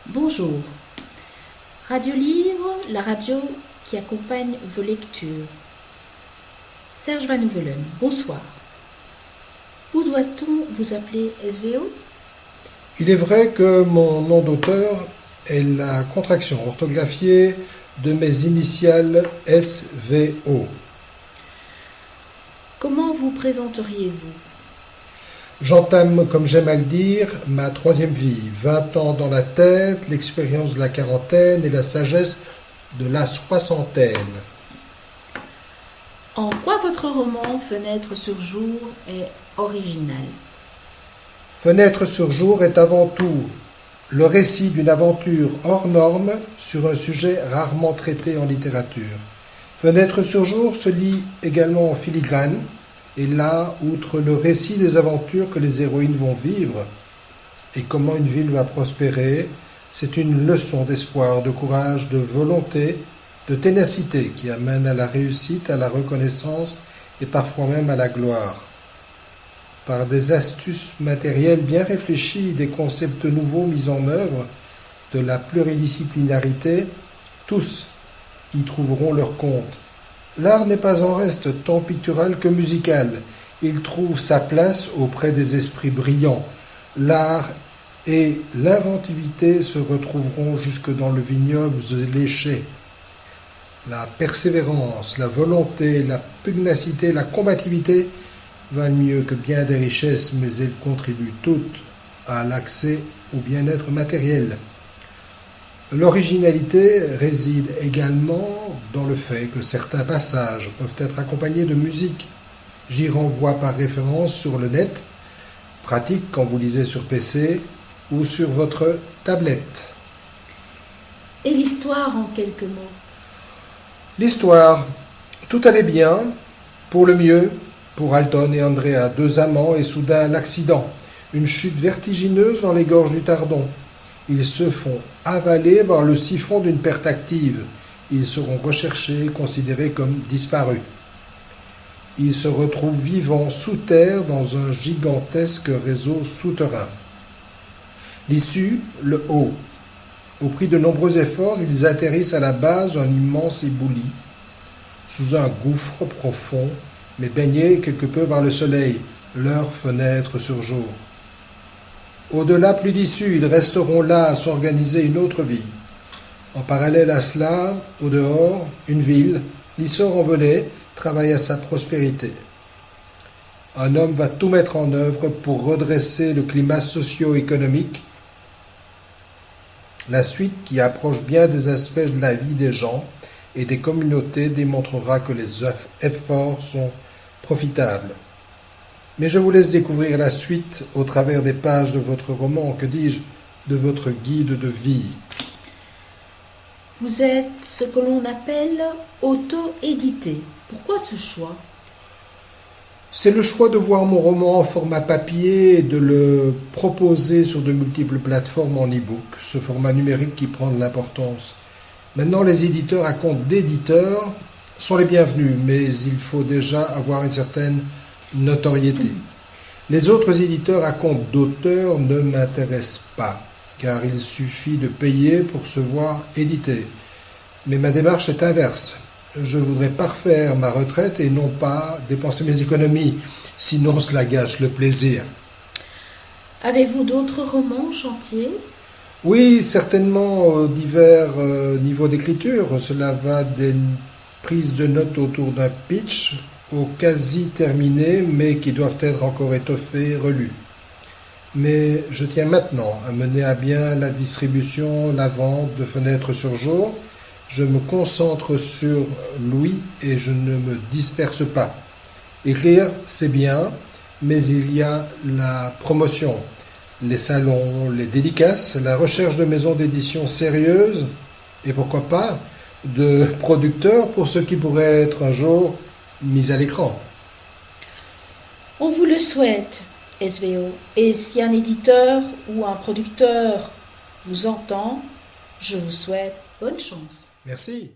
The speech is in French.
Bonjour. Radio Livre, la radio qui accompagne vos lectures. Serge Van Oevelen, bonsoir. Où doit-on vous appeler SVO? Il est vrai que mon nom d'auteur est la contraction orthographiée de mes initiales SVO. Comment vous présenteriez-vous? J'entame, comme j'aime à le dire, ma troisième vie. 20 ans dans la tête, l'expérience de la quarantaine et la sagesse de la soixantaine. En quoi votre roman Fenêtre sur jour est original? Fenêtre sur jour est avant tout le récit d'une aventure hors norme sur un sujet rarement traité en littérature. Fenêtre sur jour se lit également en filigrane, et là, outre le récit des aventures que les héroïnes vont vivre et comment une ville va prospérer, c'est une leçon d'espoir, de courage, de volonté, de ténacité qui amène à la réussite, à la reconnaissance et parfois même à la gloire. Par des astuces matérielles bien réfléchies, des concepts nouveaux mis en œuvre, de la pluridisciplinarité, tous y trouveront leur compte. L'art n'est pas en reste tant pictural que musical. Il trouve sa place auprès des esprits brillants. L'art et l'inventivité se retrouveront jusque dans le vignoble léché. La persévérance, la volonté, la pugnacité, la combativité valent mieux que bien des richesses, mais elles contribuent toutes à l'accès au bien-être matériel. L'originalité réside également dans le fait que certains passages peuvent être accompagnés de musique. J'y renvoie par référence sur le net, pratique quand vous lisez sur PC ou sur votre tablette. Et l'histoire en quelques mots? L'histoire. Tout allait bien, pour le mieux, pour Alton et Andrea, deux amants, et soudain l'accident. Une chute vertigineuse dans les gorges du Tardon. Ils se font avaler par le siphon d'une perte active. Ils seront recherchés et considérés comme disparus. Ils se retrouvent vivants sous terre dans un gigantesque réseau souterrain. L'issue, le haut. Au prix de nombreux efforts, ils atterrissent à la base d'un immense éboulis, sous un gouffre profond, mais baignés quelque peu par le soleil, leur fenêtre sur jour. Au-delà, plus d'issue, ils resteront là à s'organiser une autre vie. En parallèle à cela, au dehors, une ville, l'Issor envolé, travaille à sa prospérité. Un homme va tout mettre en œuvre pour redresser le climat socio-économique. La suite, qui approche bien des aspects de la vie des gens et des communautés, démontrera que les efforts sont profitables. Mais je vous laisse découvrir la suite au travers des pages de votre roman, que dis-je, de votre guide de vie. Vous êtes ce que l'on appelle auto-édité. Pourquoi ce choix? C'est le choix de voir mon roman en format papier et de le proposer sur de multiples plateformes en e-book, ce format numérique qui prend de l'importance. Maintenant, les éditeurs à compte d'éditeurs sont les bienvenus, mais il faut déjà avoir une certaine notoriété. Les autres éditeurs à compte d'auteur ne m'intéressent pas, car il suffit de payer pour se voir édité. Mais ma démarche est inverse. Je voudrais parfaire ma retraite et non pas dépenser mes économies, sinon cela gâche le plaisir. Avez-vous d'autres romans en chantier? Oui, certainement divers niveaux d'écriture. Cela va des prises de notes autour d'un pitch au quasi terminé, mais qui doivent être encore étoffés et relus. Mais je tiens maintenant à mener à bien la distribution, la vente de Fenêtre sur jour. Je me concentre sur Louis et je ne me disperse pas. Écrire, c'est bien, mais il y a la promotion, les salons, les dédicaces, la recherche de maisons d'édition sérieuses et pourquoi pas de producteurs pour ce qui pourrait être un jour mis à l'écran. On vous le souhaite, SVO. Et si un éditeur ou un producteur vous entend, je vous souhaite bonne chance. Merci.